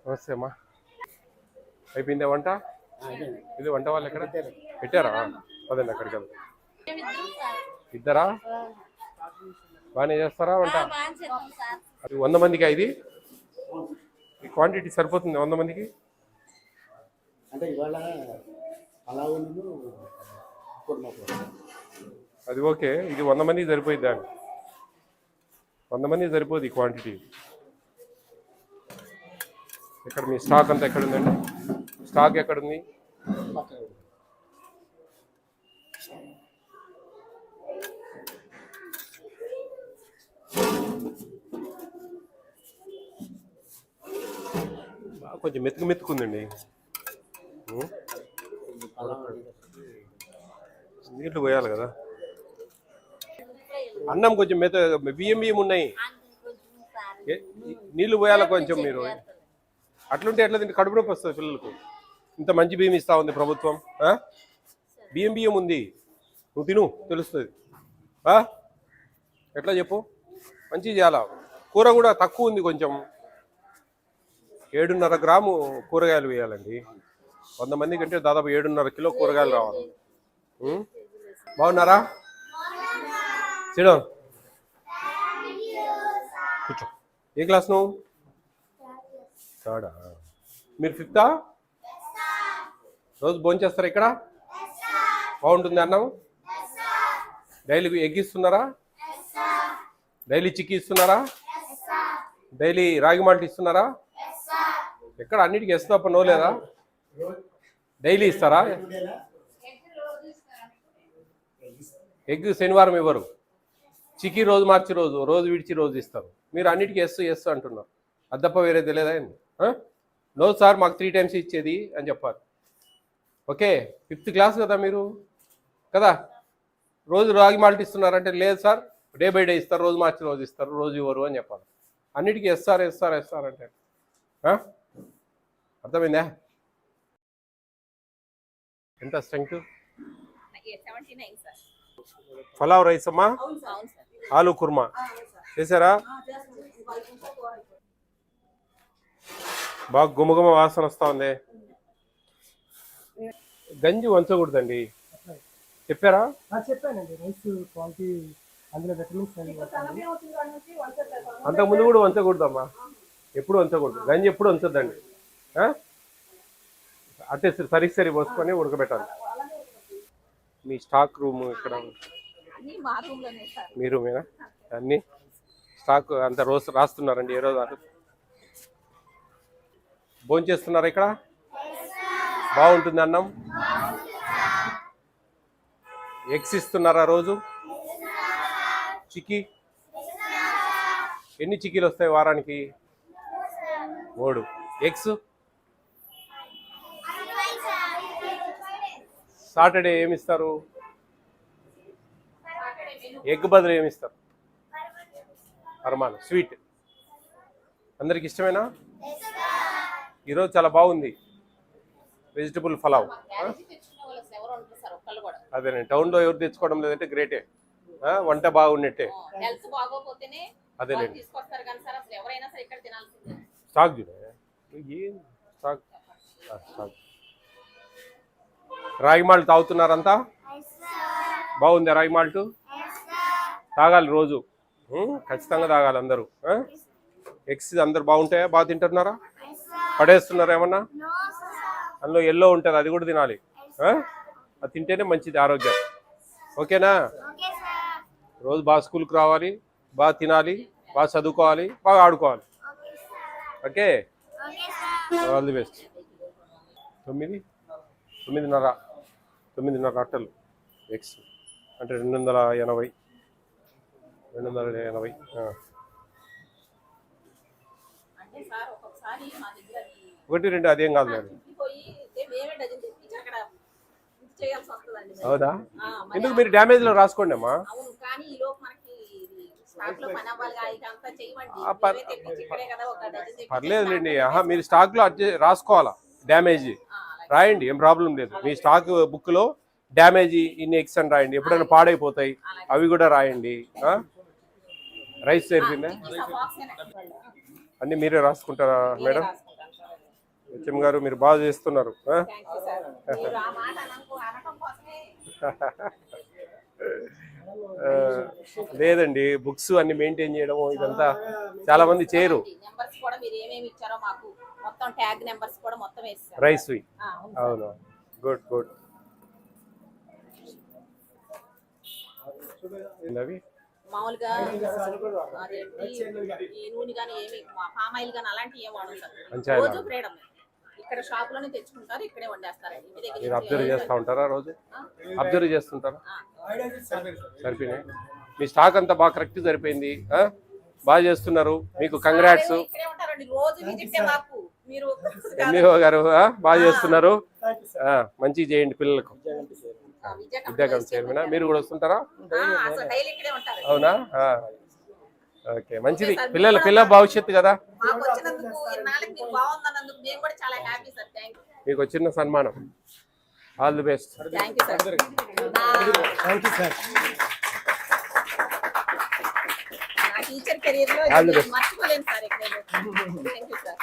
నమస్తే అమ్మా. అయిపోయిందా వంట? ఇది వంట వాళ్ళు ఎక్కడ పెట్టారా? పదండి అక్కడికి వెళ్దాం. ఇద్దరా బాగానే చేస్తారా వంట? అది 100 మందికి ఇది ఈ క్వాంటిటీ సరిపోతుంది 100 మందికి? అది ఓకే. ఇది 100 మందికి సరిపోయింది. దాన్ని 100 మందికి సరిపోదు ఈ క్వాంటిటీ. ఎక్కడ మీ స్టాక్ అంతా ఎక్కడ ఉందండి? స్టాక్ ఎక్కడుంది? కొంచెం మెతుకుందండి. నీళ్లు పోయాలి కదా. అన్నం కొంచెం బియ్యం ఉన్నాయి. నీళ్లు పోయాలి కొంచెం. మీరు అట్లుంటే ఎట్లా తింటే కడుపు నొప్పి వస్తుంది పిల్లలకు. ఇంత మంచి బియ్యం ఇస్తా ఉంది ప్రభుత్వం. బియ్యం ఉంది, నువ్వు తిను తెలుస్తుంది. ఎట్లా చెప్పు? మంచిగా చేయాలా. కూర కూడా తక్కువ ఉంది కొంచెం. 7.5 గ్రాము కూరగాయలు వేయాలండి. 100 మంది కంటే దాదాపు 7.5 కిలో కూరగాయలు రావాలి. బాగున్నారా? సిడౌ కూర్చో. ఏ క్లాస్ నువ్వు? థర్డా? మీరు 5థా? రోజు భోంచేస్తారా ఇక్కడ? బాగుంటుంది అన్నం? డైలీ ఎగ్ ఇస్తున్నారా? డైలీ చిక్కీ ఇస్తున్నారా? డైలీ రాగి మాల్ట్ ఇస్తున్నారా? ఎక్కడ అన్నిటికీ ఎస్ తప్ప నో లేదా? డైలీ ఇస్తారా? ఎగ్ శనివారం ఇవ్వరు. చిక్కీ రోజు మార్చి రోజు విడిచి రోజు ఇస్తారు. మీరు అన్నిటికీ ఎస్ అంటున్నారు. అది తప్ప వేరే తెలియదా? నో సార్ మాకు 3 టైమ్స్ ఇచ్చేది అని చెప్పాలి. ఓకే, 5th క్లాస్ కదా మీరు కదా. రోజు రాగి మాల్ట్ ఇస్తున్నారంటే లేదు సార్ డే బై డే ఇస్తారు, రోజు మార్చి రోజు ఇస్తారు, రోజు ఇవ్వరు అని చెప్పాలి. అన్నిటికీ ఎస్ఆర్ అంటే అర్థమైందా? ఎంత స్ట్రెంగ్త్? పలావ్ రైస్ అమ్మా, ఆలు కుర్మా చేశారా? బాగా గుమగుమ వాసన వస్తా ఉంది. గంజి వంచకూడదండి చెప్పారా? చెప్పానండి. రైస్ క్వాలిటీ అందులో విటమిన్స్ అంతకుముందు కూడా వంచకూడదమ్మా, ఎప్పుడు వంచకూడదు. గంజి ఎప్పుడు వంచొద్దండి. అంటే సరి పోసుకొని ఉడకబెట్టాలి. మీ స్టాక్ రూమ్ ఇక్కడ? మీ రూమేనా? అన్ని స్టాక్ అంత రోజు రాస్తున్నారండి? ఏ రోజు భోంచేస్తున్నారా ఇక్కడ? బాగుంటుంది అన్నం? ఎగ్స్ ఇస్తున్నారా రోజు? చిక్కీ ఎన్ని చిక్కీలు వస్తాయి వారానికి? 3 ఎగ్స్. సాటర్డే ఏమిస్తారు? ఎగ్ బదులు ఏమిస్తారు? పరమాణం స్వీట్. అందరికి ఇష్టమేనా? ఈరోజు చాలా బాగుంది వెజిటబుల్ పలావ్. అదేనండి, టౌన్లో ఎవరు తెచ్చుకోవడం లేదంటే గ్రేటే. వంట బాగున్నట్టే. అదేనండి. స్టాక్ చూడ ఏం స్టాక్. రాగి మాల్ట్ తాగుతున్నారంతా? బాగుందా రాగి మాల్ట్? తాగాలి రోజు, ఖచ్చితంగా తాగాలి అందరూ. ఎగ్స్ అందరు బాగుంటాయా? బాగా తింటున్నారా? పడేస్తున్నారా ఏమన్నా? అందులో ఎల్లో ఉంటుంది, అది కూడా తినాలి. అది తింటేనే మంచిది ఆరోగ్యం. ఓకేనా? రోజు బాగా స్కూల్కి రావాలి, బాగా తినాలి, బాగా చదువుకోవాలి, బాగా ఆడుకోవాలి. Okay, all the best. 9.5 అట్టలు ఎగ్స్ అంటే 280. 280. ఒకటి రెండు అదేం కాదు మేడం. అవునా? ఎందుకు? మీరు డ్యామేజ్ లో రాసుకోండి అమ్మా. పర్లేదులేండి. మీరు స్టాక్ లో రాసుకోవాలా, డ్యామేజ్ రాయండి, ఏం ప్రాబ్లం లేదు. మీ స్టాక్ బుక్ లో డ్యామేజ్ ఇన్ని ఎగ్స్ అని రాయండి. ఎప్పుడైనా పాడైపోతాయి అవి కూడా రాయండి. రైస్ సరిపోయిందా? అన్ని మీరే రాసుకుంటారా మేడం? హెచ్ఎం గారు మీరు బాగా చేస్తున్నారు. Thank you sir. మీరు ఆ మాట అనటం కోసమే లేదండి, బుక్స్ అన్ని మెయింటైన్ చేయడం ఇదంతా చాలా మంది చేయరు. నెంబర్స్ కూడా మీరు ఏమేమి ఇచ్చారో మాకు మొత్తం ట్యాగ్ నెంబర్స్ కూడా మొత్తం వేస్తారు. రైస్ అవును అవును, గుడ్ గుడ్. అవి మామూలుగా అదేంటి ఈ నూనె కానీ ఏమి పామ్ ఆయిల్ కానీ అలాంటివి ఏమి వాడదు సార్. మంచిగా రోజు ఫ్రీడమ్ ఇక్కడ షాప్ లోనే తెచ్చుకుంటారు, ఇక్కడే వండేస్తారండి. ఇంటి దగ్గర మీరు అబ్జర్వ్ చేస్తూ ఉంటారా? రోజు అబ్జర్వ్ చేస్తుంటారా? సరిపోయినాయి. మీ స్టాక్ అంతా బాగా కరెక్ట్ సరిపోయింది. బాగా చేస్తున్నారు, మీకు కంగ్రాట్స్. ఇక్కడే ఉంటారండి, రోజు విజిట్ మాకు. మీరు ఎంఈఓ గారు బాగా చేస్తున్నారు. మంచిగా చేయండి పిల్లలకు. విద్యాకాంత్ చైర్మన్ మీరు కూడా వస్తుంటారా? అసలు డైలీ ఇక్కడే ఉంటారు. అవునా? ఓకే, మంచిది. పిల్లల భవిష్యత్తు కదా. మాకు వచ్చినందుకు ఇన్నాళ్ళకి మీకు బాగుందన్నందుకు మేము కూడా చాలా హ్యాపీ సార్. Thank you. మీకు వచ్చిన సన్మానం. All the best. Thank you sir. Thank you sir. నా టీచర్ కెరీర్ లో All the best. మర్చిపోలేను సార్. ఇక్కడ థ్యాంక్ యూ సార్.